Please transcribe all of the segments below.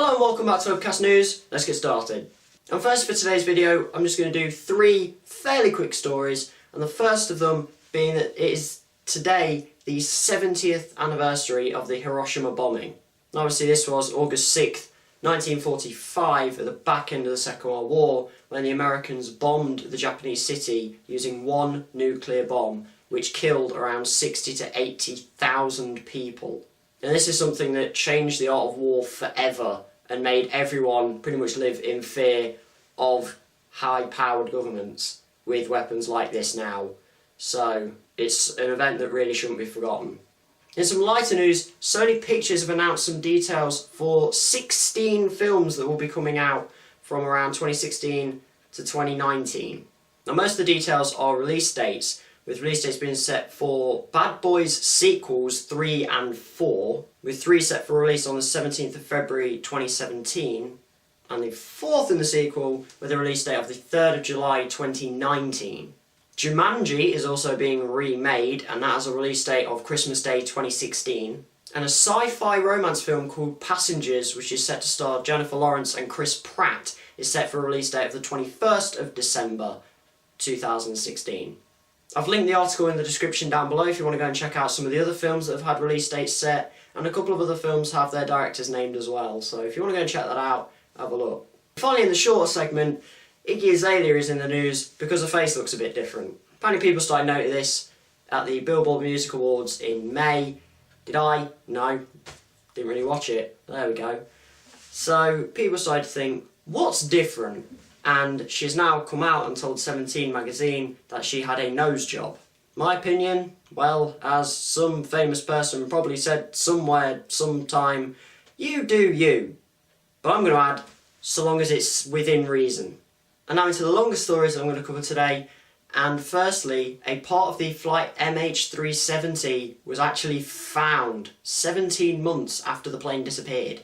Hello and welcome back to Upcast News. Let's get started. And first for today's video, I'm just going to do three fairly quick stories, and the first of them being that it is today the 70th anniversary of the Hiroshima bombing. And obviously this was August 6th, 1945, at the back end of the Second World War, when the Americans bombed the Japanese city using one nuclear bomb, which killed around 60 to 80,000 people. And this is something that changed the art of war forever and made everyone pretty much live in fear of high-powered governments with weapons like this now. So it's an event that really shouldn't be forgotten. In some lighter news, Sony Pictures have announced some details for 16 films that will be coming out from around 2016 to 2019. Now most of the details are release dates, with release dates being set for Bad Boys sequels 3 and 4, with 3 set for release on the 17th of February 2017, and the 4th in the sequel with a release date of the 3rd of July 2019. Jumanji is also being remade, and that has a release date of Christmas Day 2016. And a sci-fi romance film called Passengers, which is set to star Jennifer Lawrence and Chris Pratt, is set for a release date of the 21st of December 2016. I've linked the article in the description down below if you want to go and check out some of the other films that have had release dates set, and a couple of other films have their directors named as well, so if you want to go and check that out, have a look. Finally, in the shorter segment, Iggy Azalea is in the news because her face looks a bit different. Apparently people started noting this at the Billboard Music Awards in May. Did I? No. Didn't really watch it. There we go. So people started to think, what's different? And she's now come out and told 17 magazine that she had a nose job. My opinion, well, as some famous person probably said somewhere, sometime, you do you. But I'm going to add, so long as it's within reason. And now into the longer stories I'm going to cover today. And firstly, a part of the flight MH370 was actually found 17 months after the plane disappeared.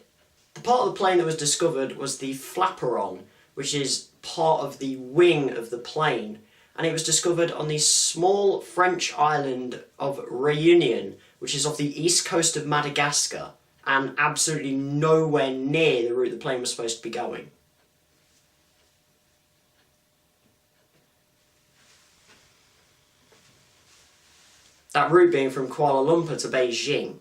The part of the plane that was discovered was the flaperon, which is part of the wing of the plane, and it was discovered on the small French island of Réunion, which is off the east coast of Madagascar, and absolutely nowhere near the route the plane was supposed to be going. That route being from Kuala Lumpur to Beijing.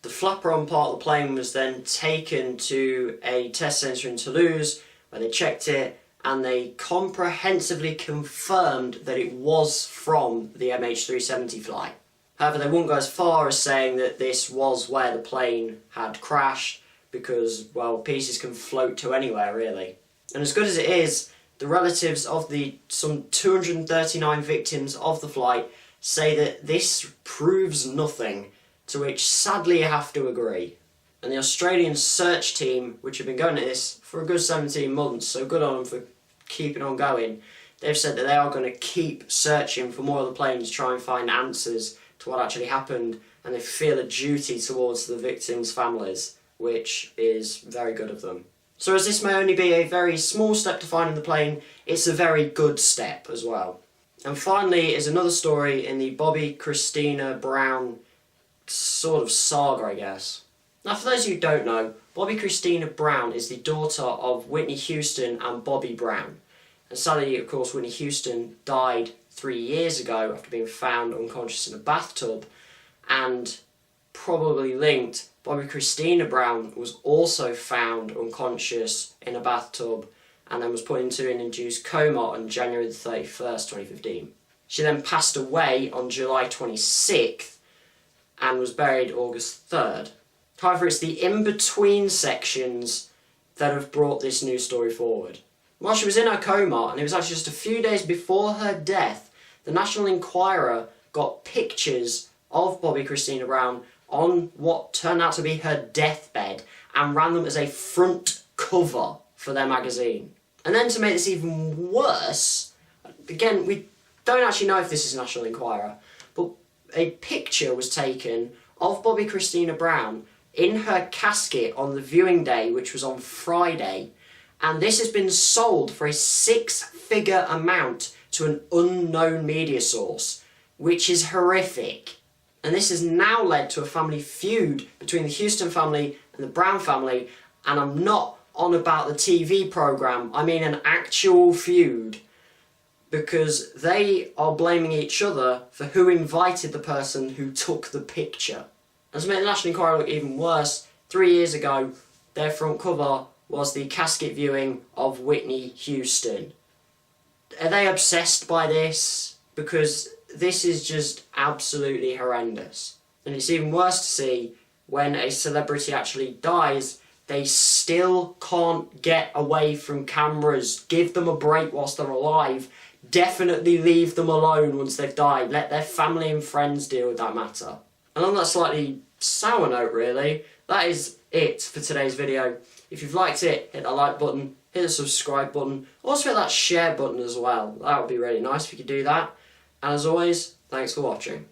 The flaperon part of the plane was then taken to a test centre in Toulouse, where they checked it and they comprehensively confirmed that it was from the MH370 flight. However, they wouldn't go as far as saying that this was where the plane had crashed, because, well, pieces can float to anywhere, really. And as good as it is, the relatives of the some 239 victims of the flight say that this proves nothing, to which sadly I have to agree. And the Australian search team, which have been going at this for a good 17 months, so good on them for keeping on going, they've said that they are going to keep searching for more of the planes to try and find answers to what actually happened, and they feel a duty towards the victims' families, which is very good of them. So as this may only be a very small step to finding the plane, it's a very good step as well. And finally is another story in the Bobbi Kristina Browns sort of saga, I guess. Now, for those of you who don't know, Bobbi Kristina Browns is the daughter of Whitney Houston and Bobby Brown. And sadly, of course, Whitney Houston died 3 years ago after being found unconscious in a bathtub. And probably linked, Bobbi Kristina Browns was also found unconscious in a bathtub and then was put into an induced coma on January the 31st, 2015. She then passed away on July 26th and was buried August 3rd. However, it's the in-between sections that have brought this news story forward. While she was in her coma, and it was actually just a few days before her death, the National Enquirer got pictures of Bobbi Kristina Browns on what turned out to be her deathbed and ran them as a front cover for their magazine. And then to make this even worse, again, we don't actually know if this is National Enquirer, but a picture was taken of Bobbi Kristina Browns in her casket on the viewing day, which was on Friday, and this has been sold for a 6-figure amount to an unknown media source, which is horrific. And this has now led to a family feud between the Houston family and the Brown family, And I'm not on about the TV programme, I mean an actual feud. Because they are blaming each other for who invited the person who took the picture. And to make the National Enquirer look even worse, 3 years ago, their front cover was the casket viewing of Whitney Houston. Are they obsessed by this? Because this is just absolutely horrendous. And it's even worse to see when a celebrity actually dies, they still can't get away from cameras. Give them a break whilst they're alive. Definitely leave them alone once they've died. Let their family and friends deal with that matter. And on that slightly sour note really, that is it for today's video. If you've liked it, hit that like button, hit the subscribe button, also hit that share button as well. That would be really nice if you could do that. And as always, thanks for watching.